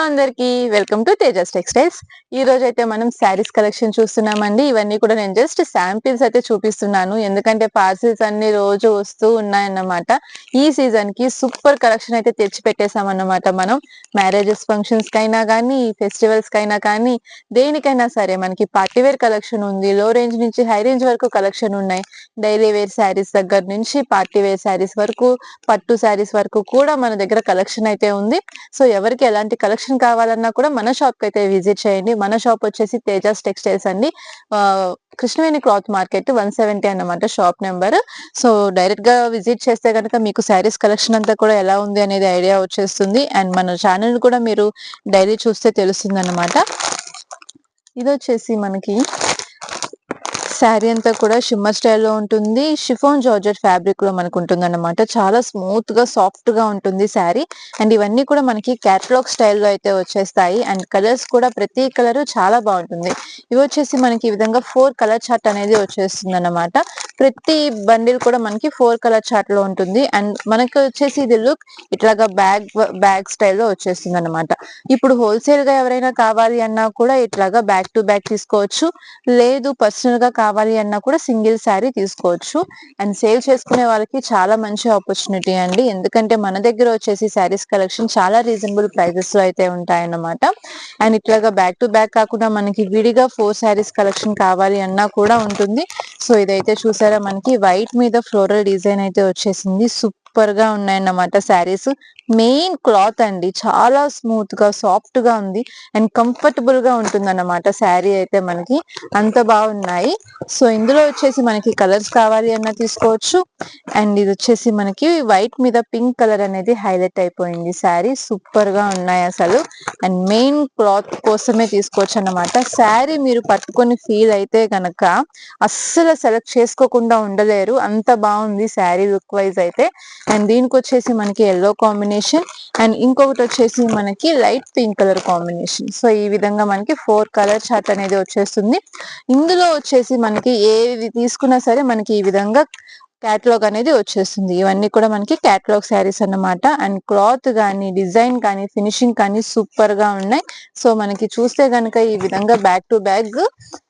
అందరికి welcome to Tejas textiles. ఈ రోజు అయితే మనం శారీస్ కలెక్షన్ చూస్తున్నామండి. ఇవన్నీ కూడా నేను జస్ట్ శాంపిల్స్ అయితే చూపిస్తున్నాను, ఎందుకంటే పార్సిల్స్ అన్ని రోజు వస్తూ ఉన్నాయన్నమాట. ఈ సీజన్ కి సూపర్ కలెక్షన్ అయితే తెచ్చి పెట్టేసామన్నమాట. మనం మ్యారేజెస్ ఫంక్షన్స్ కైనా కానీ, ఫెస్టివల్స్ కైనా కానీ, దేనికైనా సరే మనకి పార్టీ వేర్ కలెక్షన్ ఉంది. లో రేంజ్ నుంచి హై రేంజ్ వరకు కలెక్షన్ ఉన్నాయి. డైలీ వేర్ శారీస్ దగ్గర నుంచి పార్టీ వేర్ శారీస్ వరకు, పట్టు శారీస్ వరకు కూడా మన దగ్గర కలెక్షన్ అయితే ఉంది. సో ఎవరికి ఎలాంటి కలెక్షన్ కావాలన్నా కూడా మన షాప్ కి అయితే విజిట్ చేయండి. మన షాప్ వచ్చేసి తేజస్ టెక్స్టైల్స్ అండి. కృష్ణవేణి క్లాత్ మార్కెట్ 170 అన్నమాట షాప్ నెంబర్. సో డైరెక్ట్ గా విజిట్ చేస్తే కనుక మీకు శారీస్ కలెక్షన్ అంతా కూడా ఎలా ఉంది అనేది ఐడియా వచ్చేస్తుంది. అండ్ మన ఛానల్ కూడా మీరు డైలీ చూస్తే తెలుస్తుంది అన్నమాట. ఇది వచ్చేసి మనకి శారీ అంతా కూడా షిమ్మర్ స్టైల్లో ఉంటుంది. షిఫాన్ జార్జెట్ ఫ్యాబ్రిక్ లో మనకు ఉంటుంది అన్నమాట. చాలా స్మూత్ గా సాఫ్ట్ గా ఉంటుంది శారీ. అండ్ ఇవన్నీ కూడా మనకి క్యాటలాగ్ స్టైల్లో అయితే వచ్చేస్తాయి. అండ్ కలర్స్ కూడా ప్రతి కలర్ చాలా బాగుంటుంది. ఇవి వచ్చేసి మనకి ఈ విధంగా 4 కలర్ చార్ట్ అనేది వచ్చేస్తుంది అన్నమాట. ప్రతి బండిల్ కూడా మనకి 4 కలర్ చార్ట్ లో ఉంటుంది. అండ్ మనకి వచ్చేసి ఇది లుక్ ఇట్లాగా బ్యాగ్ స్టైల్లో వచ్చేస్తుంది అన్నమాట. ఇప్పుడు హోల్సేల్ గా ఎవరైనా కావాలి అన్నా కూడా ఇట్లాగా బ్యాక్ టు బ్యాక్ తీసుకోవచ్చు. లేదు పర్సనల్ గా కావాలి అన్నా కూడా సింగిల్ శారీ తీసుకోవచ్చు. అండ్ సేల్ చేసుకునే వాళ్ళకి చాలా మంచి ఆపర్చునిటీ అండి, ఎందుకంటే మన దగ్గర వచ్చేసి శారీస్ కలెక్షన్ చాలా రీజనబుల్ ప్రైజెస్ లో అయితే ఉంటాయన్నమాట. అండ్ ఇట్లాగా బ్యాక్ టు బ్యాక్ కాకుండా మనకి విడిగా 4 శారీస్ కలెక్షన్ కావాలి అన్నా కూడా ఉంటుంది. సో ఇదైతే చూసారా, మనకి వైట్ మీద ఫ్లోరల్ డిజైన్ అయితే వచ్చేసింది. సూపర్ గా ఉన్నాయన్నమాట శారీస్. మెయిన్ క్లాత్ అండి, చాలా స్మూత్ గా సాఫ్ట్ గా ఉంది. అండ్ కంఫర్టబుల్ గా ఉంటుంది అన్నమాట శారీ అయితే మనకి. అంత బాగున్నాయి. సో ఇందులో వచ్చేసి మనకి కలర్స్ కావాలి అన్నా తీసుకోవచ్చు. అండ్ ఇది వచ్చేసి మనకి వైట్ మీద పింక్ కలర్ అనేది హైలైట్ అయిపోయింది శారీ. సూపర్ గా ఉన్నాయి అసలు. అండ్ మెయిన్ క్లాత్ కోసమే తీసుకోవచ్చు అన్నమాట. శారీ మీరు పట్టుకొని ఫీల్ అయితే గనక అస్సలు సెలెక్ట్ చేసుకోకుండా ఉండలేరు, అంత బాగుంది శారీ లుక్ వైజ్ అయితే. అండ్ దీనికి వచ్చేసి మనకి ఎల్లో కాంబినేషన్ అండ్ ఇంకొకటి వచ్చేసి మనకి light pink colour combination. So ఈ విధంగా మనకి 4 కలర్ చార్ట్ అనేది వచ్చేస్తుంది. ఇందులో వచ్చేసి మనకి ఏది తీసుకున్నా సరే మనకి ఈ విధంగా క్యాటలాగ్ అనేది వచ్చేస్తుంది. ఇవన్నీ కూడా మనకి క్యాటలాగ్ శారీస్ అన్నమాట. అండ్ క్లాత్ కానీ, డిజైన్ కానీ, ఫినిషింగ్ కానీ సూపర్ గా ఉన్నాయి. సో మనకి చూస్తే గనక ఈ విధంగా బ్యాక్ టు బ్యాక్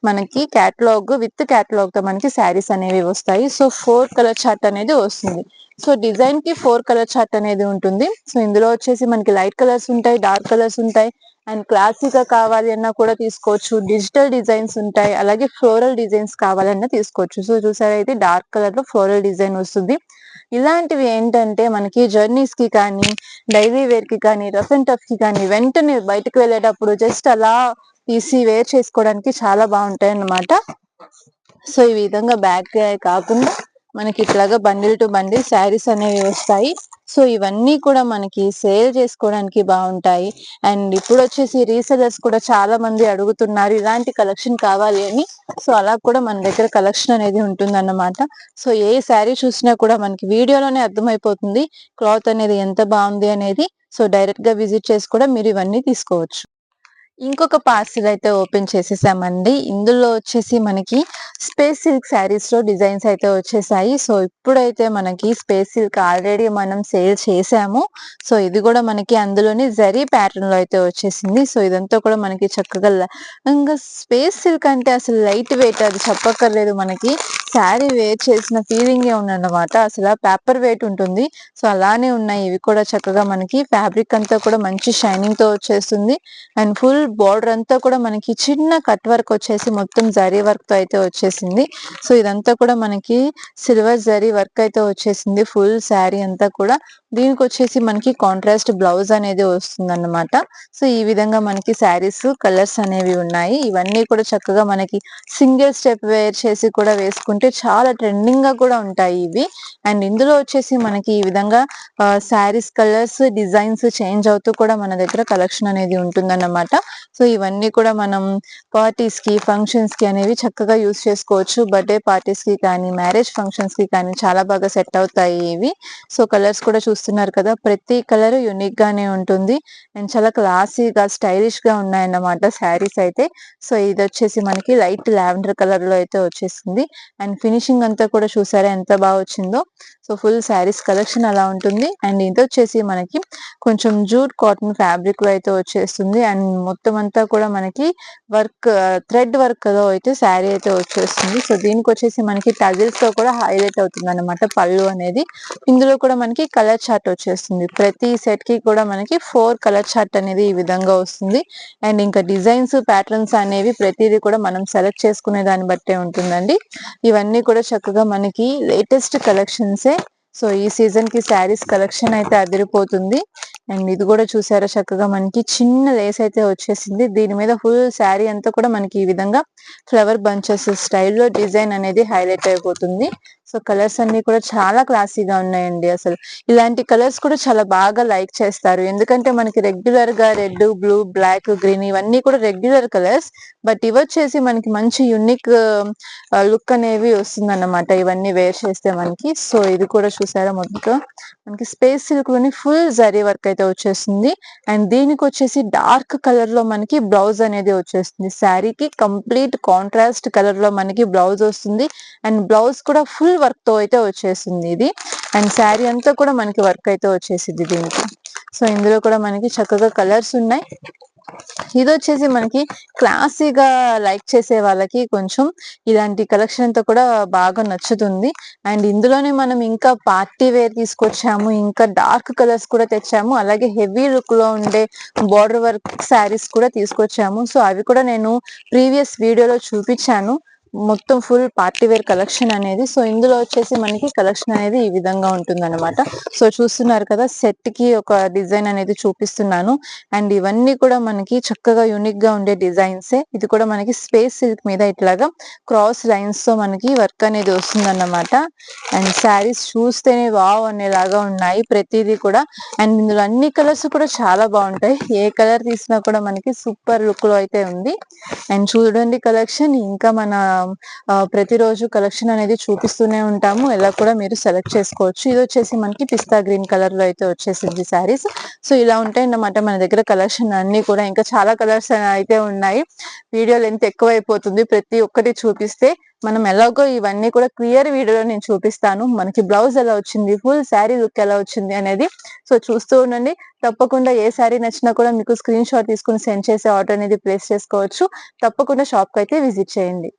మనకి క్యాటలాగ్ విత్ క్యాటలాగ్ తో మనకి శారీస్ అనేవి వస్తాయి. సో 4 కలర్ చార్ట్ అనేది వస్తుంది. సో డిజైన్ కి 4 కలర్ చార్ట్ అనేది ఉంటుంది. సో ఇందులో వచ్చేసి మనకి లైట్ కలర్స్ ఉంటాయి, డార్క్ కలర్స్ ఉంటాయి. అండ్ క్లాసిక్ గా కావాలి అన్నా కూడా తీసుకోవచ్చు. డిజిటల్ డిజైన్స్ ఉంటాయి, అలాగే ఫ్లోరల్ డిజైన్స్ కావాలన్నా తీసుకోవచ్చు. సో చూసారా, ఇది డార్క్ కలర్ లో ఫ్లోరల్ డిజైన్ వస్తుంది. ఇలాంటివి ఏంటంటే మనకి జర్నీస్ కి కానీ, డైలీ వేర్ కి కానీ, రఫ్ అండ్ టఫ్ కి కానీ, వెంటనే బయటకు వెళ్ళేటప్పుడు జస్ట్ అలా తీసి వేర్ చేసుకోవడానికి చాలా బాగుంటాయి అన్నమాట. సో ఈ విధంగా బ్యాగ్ కాకుండా మనకి ఇట్లాగా బండిల్ టు బండిల్ శారీస్ అనేవి వస్తాయి. సో ఇవన్నీ కూడా మనకి సేల్ చేసుకోవడానికి బాగుంటాయి. అండ్ ఇప్పుడు వచ్చేసి రీసెలర్స్ కూడా చాలా మంది అడుగుతున్నారు ఇలాంటి కలెక్షన్ కావాలి అని. సో అలా కూడా మన దగ్గర కలెక్షన్ అనేది ఉంటుంది అన్నమాట. సో ఏ శారీ చూసినా కూడా మనకి వీడియోలోనే అర్థమైపోతుంది క్లాత్ అనేది ఎంత బాగుంది అనేది. సో డైరెక్ట్ గా విజిట్ చేసి కూడా మీరు ఇవన్నీ తీసుకోవచ్చు. ఇంకొక పార్సిల్ అయితే ఓపెన్ చేసేసామండి. ఇందులో వచ్చేసి మనకి స్పేస్ సిల్క్ శారీస్ లో డిజైన్స్ అయితే వచ్చేసాయి. సో ఇప్పుడైతే మనకి స్పేస్ సిల్క్ ఆల్రెడీ మనం సేల్ చేసాము. సో ఇది కూడా మనకి అందులోని జరీ ప్యాటర్న్ లో అయితే వచ్చేసింది. సో ఇదంతా కూడా మనకి చక్కగా ఇంకా స్పేస్ సిల్క్ అంటే అసలు లైట్ వెయిట్, అది చెప్పక్కర్లేదు. మనకి శారీ వేర్ చేసిన ఫీలింగే ఉందన్నమాట. అసలు పేపర్ వెయిట్ ఉంటుంది. సో అలానే ఉన్నాయి ఇవి కూడా. చక్కగా మనకి ఫ్యాబ్రిక్ అంతా కూడా మంచి షైనింగ్ తో వచ్చేస్తుంది. అండ్ ఫుల్ బార్డర్ అంతా కూడా మనకి చిన్న కట్ వర్క్ వచ్చేసి మొత్తం జరీ వర్క్ తో అయితే వచ్చేసింది. సో ఇదంతా కూడా మనకి సిల్వర్ జరీ వర్క్ అయితే వచ్చేసింది ఫుల్ శారీ అంతా కూడా. దీనికి వచ్చేసి మనకి కాంట్రాస్ట్ బ్లౌజ్ అనేది వస్తుంది అన్నమాట. సో ఈ విధంగా మనకి శారీస్ కలర్స్ అనేవి ఉన్నాయి. ఇవన్నీ కూడా చక్కగా మనకి సింగిల్ స్టెప్ వేర్ చేసి కూడా వేసుకుంటే చాలా ట్రెండింగ్ గా కూడా ఉంటాయి ఇవి. అండ్ ఇందులో వచ్చేసి మనకి ఈ విధంగా శారీస్ కలర్స్ డిజైన్స్ చేంజ్ అవుతూ కూడా మన దగ్గర కలెక్షన్ అనేది ఉంటుందన్నమాట. సో ఇవన్నీ కూడా మనం పార్టీస్ కి, ఫంక్షన్స్ కి అనేవి చక్కగా యూస్ చేసుకోవచ్చు. బర్త్డే పార్టీస్ కి కానీ, మ్యారేజ్ ఫంక్షన్స్ కి కానీ చాలా బాగా సెట్ అవుతాయి ఇవి. సో కలర్స్ కూడా చూస్తున్నారు కదా, ప్రతి కలర్ యూనిక్ గానే ఉంటుంది. అండ్ చాలా క్లాసీగా స్టైలిష్ గా ఉన్నాయన్నమాట శారీస్ అయితే. సో ఇది వచ్చేసి మనకి లైట్ లావెండర్ కలర్ లో అయితే వచ్చేసింది. అండ్ ఫినిషింగ్ అంతా కూడా చూసారా ఎంత బాగా వచ్చిందో. సో ఫుల్ శారీస్ కలెక్షన్ అలా ఉంటుంది. అండ్ ఇది వచ్చేసి మనకి కొంచెం జూట్ కాటన్ ఫ్యాబ్రిక్ లో అయితే వచ్చేస్తుంది. అండ్ మొత్తం అంతా కూడా మనకి వర్క్ థ్రెడ్ వర్క్ లో అయితే శారీ అయితే వచ్చేస్తుంది. సో దీనికి వచ్చేసి మనకి టజిల్స్ తో కూడా హైలైట్ అవుతుంది అన్నమాట పళ్ళు అనేది. ఇందులో కూడా మనకి కలర్ చార్ట్ వచ్చేస్తుంది. ప్రతి సెట్ కి కూడా మనకి 4 కలర్ చార్ట్ అనేది ఈ విధంగా వస్తుంది. అండ్ ఇంకా డిజైన్స్ ప్యాటర్న్స్ అనేవి ప్రతిదీ కూడా మనం సెలెక్ట్ చేసుకునే దాన్ని బట్టే ఉంటుందండి. ఇవన్నీ కూడా చక్కగా మనకి లేటెస్ట్ కలెక్షన్సే. సో ఈ సీజన్ కి శారీస్ కలెక్షన్ అయితే అదిరిపోతుంది. అండ్ ఇది కూడా చూసారా చక్కగా మనకి చిన్న లేస్ అయితే వచ్చేసింది. దీని మీద ఫుల్ శారీ అంతా కూడా మనకి ఈ విధంగా ఫ్లవర్ బంచెస్ స్టైల్లో డిజైన్ అనేది హైలైట్ అయిపోతుంది. సో కలర్స్ అన్ని కూడా చాలా క్లాసీగా ఉన్నాయండి. అసలు ఇలాంటి కలర్స్ కూడా చాలా బాగా లైక్ చేస్తారు. ఎందుకంటే మనకి రెగ్యులర్ గా రెడ్, బ్లూ, బ్లాక్, గ్రీన్ ఇవన్నీ కూడా రెగ్యులర్ కలర్స్. బట్ ఇవి వచ్చేసి మనకి మంచి యూనిక్ లుక్ అనేవి వస్తుంది అన్నమాట ఇవన్నీ వేర్ చేస్తే మనకి. సో ఇది కూడా చూసారా మొత్తం మనకి స్పేస్ సిల్క్ లోని ఫుల్ జరీ వర్క్ అయితే వచ్చేస్తుంది. అండ్ దీనికి వచ్చేసి డార్క్ కలర్ లో మనకి బ్లౌజ్ అనేది వచ్చేస్తుంది. శారీకి కంప్లీట్ కాంట్రాస్ట్ కలర్ లో మనకి బ్లౌజ్ వస్తుంది. అండ్ బ్లౌజ్ కూడా ఫుల్ వర్క్ తో అయితే వచ్చేసింది ఇది. అండ్ శారీ అంతా కూడా మనకి వర్క్ అయితే వచ్చేసింది దీనికి. సో ఇందులో కూడా మనకి చక్కగా కలర్స్ ఉన్నాయి. ఇది వచ్చేసి మనకి క్లాసీగా లైక్ చేసే వాళ్ళకి కొంచెం ఇలాంటి కలెక్షన్ అంతా కూడా బాగా నచ్చుతుంది. అండ్ ఇందులోనే మనం ఇంకా పార్టీ వేర్ తీసుకొచ్చాము, ఇంకా డార్క్ కలర్స్ కూడా తెచ్చాము, అలాగే హెవీ లుక్ లో ఉండే బార్డర్ వర్క్ శారీస్ కూడా తీసుకొచ్చాము. సో అవి కూడా నేను ప్రీవియస్ వీడియోలో చూపించాను మొత్తం ఫుల్ పార్టీ వేర్ కలెక్షన్ అనేది. సో ఇందులో వచ్చేసి మనకి కలెక్షన్ అనేది ఈ విధంగా ఉంటుంది అనమాట. సో చూస్తున్నారు కదా సెట్ కి ఒక డిజైన్ అనేది చూపిస్తున్నాను. అండ్ ఇవన్నీ కూడా మనకి చక్కగా యూనిక్ గా ఉండే డిజైన్సే. ఇది కూడా మనకి స్పేస్ సిల్క్ మీద ఇట్లాగా క్రాస్ లైన్స్ తో మనకి వర్క్ అనేది వస్తుంది అన్నమాట. అండ్ శారీస్ చూస్తేనే వావ్ అనేలాగా ఉన్నాయి ప్రతిదీ కూడా. అండ్ ఇందులో అన్ని కలర్స్ కూడా చాలా బాగుంటాయి. ఏ కలర్ తీసినా కూడా మనకి సూపర్ లుక్ లో అయితే ఉంది. అండ్ చూడండి కలెక్షన్ ఇంకా మన ప్రతిరోజు కలెక్షన్ అనేది చూపిస్తూనే ఉంటాము. ఇలా కూడా మీరు సెలెక్ట్ చేసుకోవచ్చు. ఇది వచ్చేసి మనకి పిస్తా గ్రీన్ కలర్ లో అయితే వచ్చేసింది శారీస్. సో ఇలా ఉంటాయి అన్నమాట మన దగ్గర కలెక్షన్ అన్ని కూడా. ఇంకా చాలా కలర్స్ అయితే ఉన్నాయి. వీడియో లెంత్ ఎక్కువ అయిపోతుంది ప్రతి ఒక్కటి చూపిస్తే. మనం ఎలాగో ఇవన్నీ కూడా క్లియర్ వీడియోలో నేను చూపిస్తాను. మనకి బ్లౌజ్ ఎలా వచ్చింది, ఫుల్ శారీ లుక్ ఎలా వచ్చింది అనేది. సో చూస్తూ ఉండండి. తప్పకుండా ఏ శారీ నచ్చినా కూడా మీకు స్క్రీన్ షాట్ తీసుకుని సెండ్ చేసి ఆర్డర్ అనేది ప్లేస్ చేసుకోవచ్చు. తప్పకుండా షాప్ కి అయితే విజిట్ చేయండి.